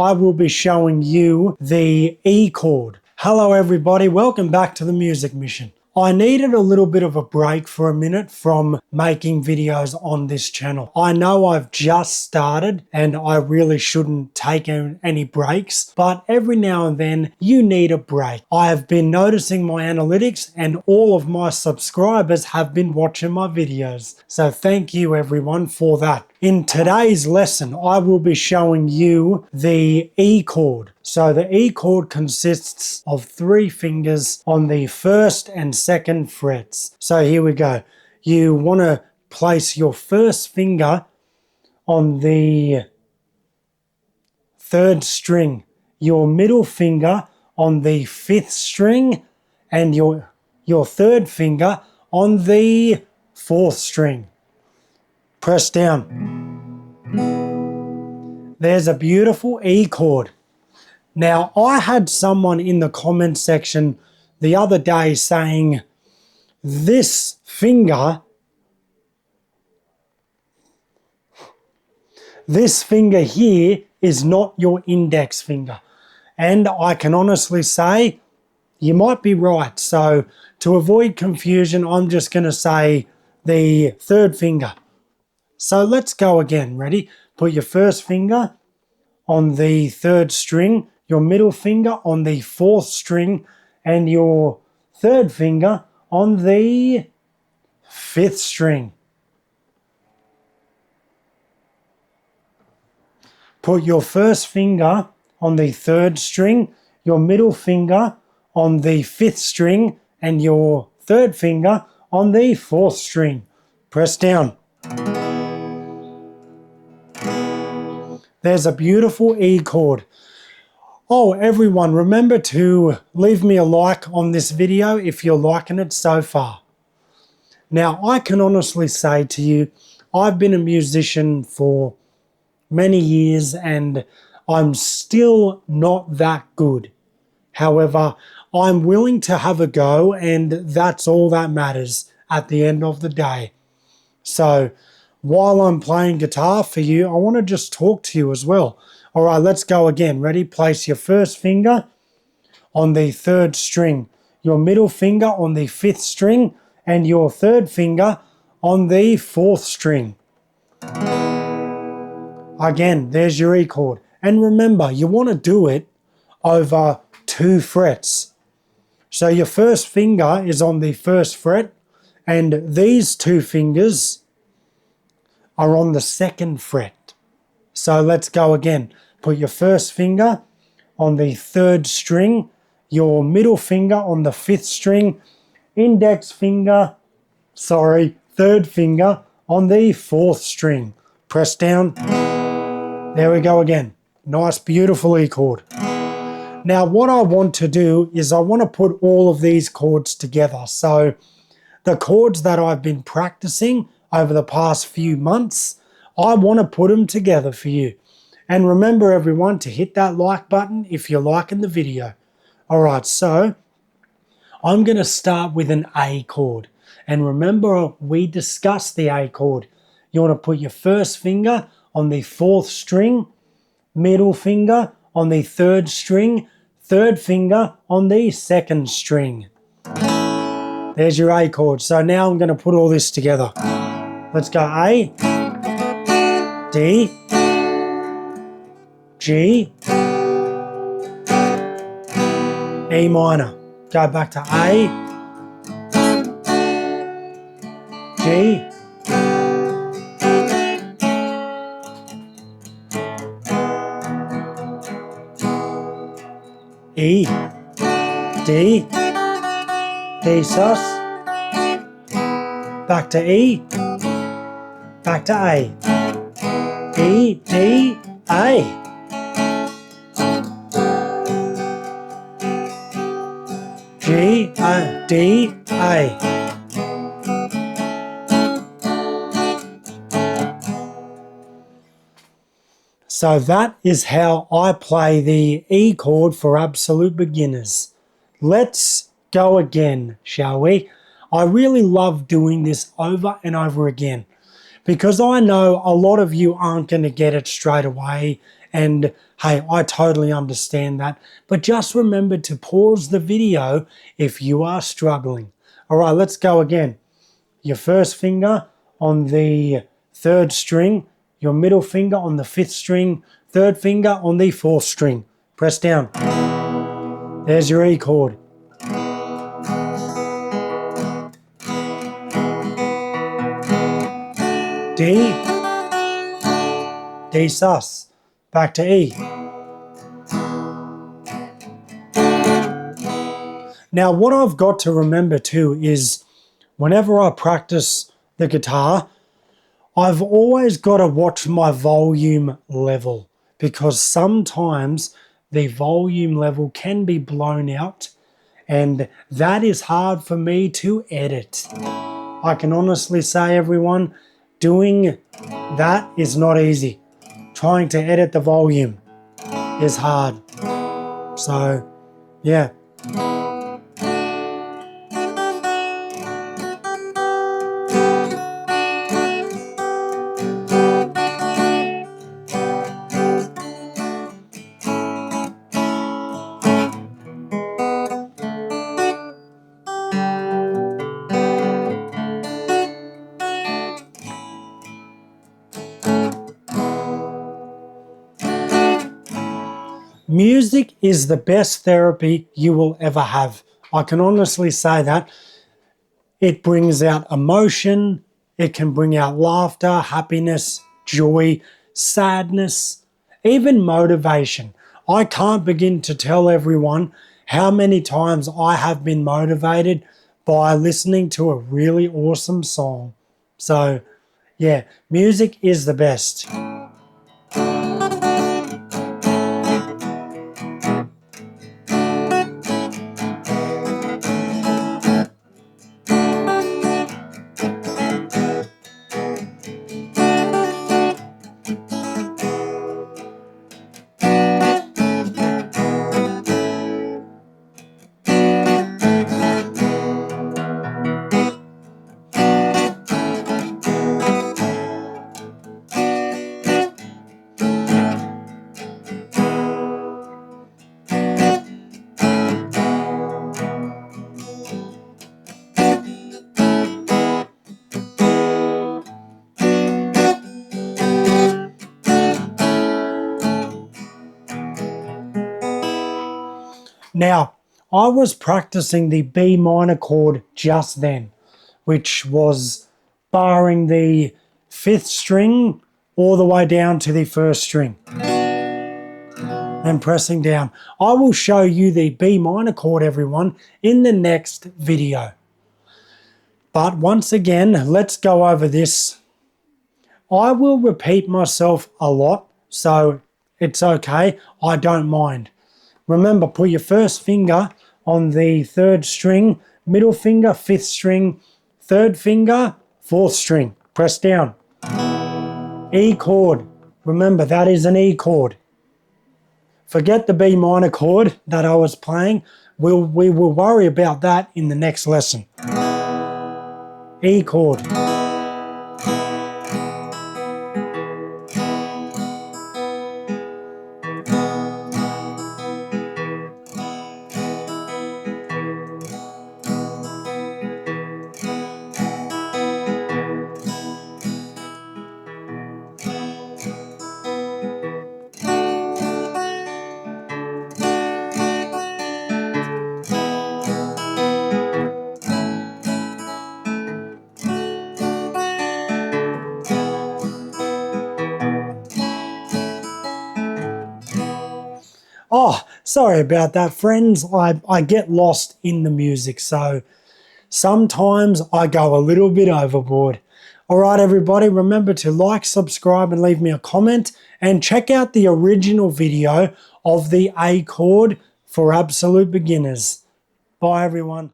I will be showing you the E chord. Hello everybody, welcome back to the Music Mission. I needed a little bit of a break for a minute from making videos on this channel. I know I've just started and I really shouldn't take any breaks, but every now and then you need a break. I have been noticing my analytics and all of my subscribers have been watching my videos. So thank you everyone for that. In today's lesson, I will be showing you the E chord. So the E chord consists of 3 fingers on the 1st and 2nd frets. So here we go. You want to place your 1st finger on the 3rd string, your middle finger on the 5th string, and your 3rd finger on the 4th string. Press down. There's a beautiful E chord. Now, I had someone in the comment section the other day saying, this finger here is not your index finger. And I can honestly say, you might be right. So to avoid confusion, I'm just going to say the 3rd finger. So let's go again. Ready? Put your 1st finger on the 3rd string, your middle finger on the 4th string, and your 3rd finger on the 5th string. Put your 1st finger on the 3rd string, your middle finger on the 5th string, and your 3rd finger on the 4th string. Press down. There's a beautiful E chord. Oh, everyone, remember to leave me a like on this video if you're liking it so far. Now, I can honestly say to you, I've been a musician for many years and I'm still not that good. However, I'm willing to have a go and that's all that matters at the end of the day. So, while I'm playing guitar for you, I want to just talk to you as well. All right, let's go again. Ready? Place your 1st finger on the 3rd string, your middle finger on the 5th string, and your 3rd finger on the 4th string. Again, there's your E chord. And remember, you want to do it over 2 frets. So your 1st finger is on the 1st fret, and these 2 fingers are on the 2nd fret. So let's go again. Put your 1st finger on the 3rd string, your middle finger on the 5th string, 3rd finger on the 4th string. Press down. There we go again. Nice, beautiful E chord. Now what I want to do is I want to put all of these chords together. So the chords that I've been practicing over the past few months, I want to put them together for you. And remember everyone to hit that like button if you're liking the video. Alright, so I'm going to start with an A chord. And remember we discussed the A chord. You want to put your 1st finger on the 4th string, middle finger on the 3rd string, 3rd finger on the 2nd string. There's your A chord. So now I'm going to put all this together. Let's go A, D, G, E minor. Go back to A, G, E, D, D sus, back to E, back to A, E, D, A. G, A, D, A. So that is how I play the E chord for absolute beginners. Let's go again, shall we? I really love doing this over and over again because I know a lot of you aren't going to get it straight away and Hey, I totally understand that, but just remember to pause the video if you are struggling. All right, let's go again. Your first finger on the third string, your middle finger on the fifth string, third finger on the fourth string. Press down. There's your E chord. D, D sus, back to E. Now what I've got to remember too is whenever I practice the guitar, I've always got to watch my volume level, because sometimes the volume level can be blown out, and that is hard for me to edit. I can honestly say, everyone, doing that is not easy. Trying to edit the volume is hard. So, yeah. Music is the best therapy you will ever have. I can honestly say that. It brings out emotion, it can bring out laughter, happiness, joy, sadness, even motivation. I can't begin to tell everyone how many times I have been motivated by listening to a really awesome song. So, yeah, music is the best. Now, I was practicing the B minor chord just then, which was barring the fifth string all the way down to the first string and pressing down. I will show you the B minor chord, everyone, in the next video. But once again, let's go over this. I will repeat myself a lot, so it's okay. I don't mind. Remember, put your first finger on the third string, middle finger, fifth string, third finger, fourth string. Press down. E chord. Remember, that is an E chord. Forget the B minor chord that I was playing. We will worry about that in the next lesson. E chord. Oh, sorry about that, friends. I get lost in the music, so sometimes I go a little bit overboard. All right, everybody, remember to like, subscribe, and leave me a comment. And check out the original video of the A chord for absolute beginners. Bye, everyone.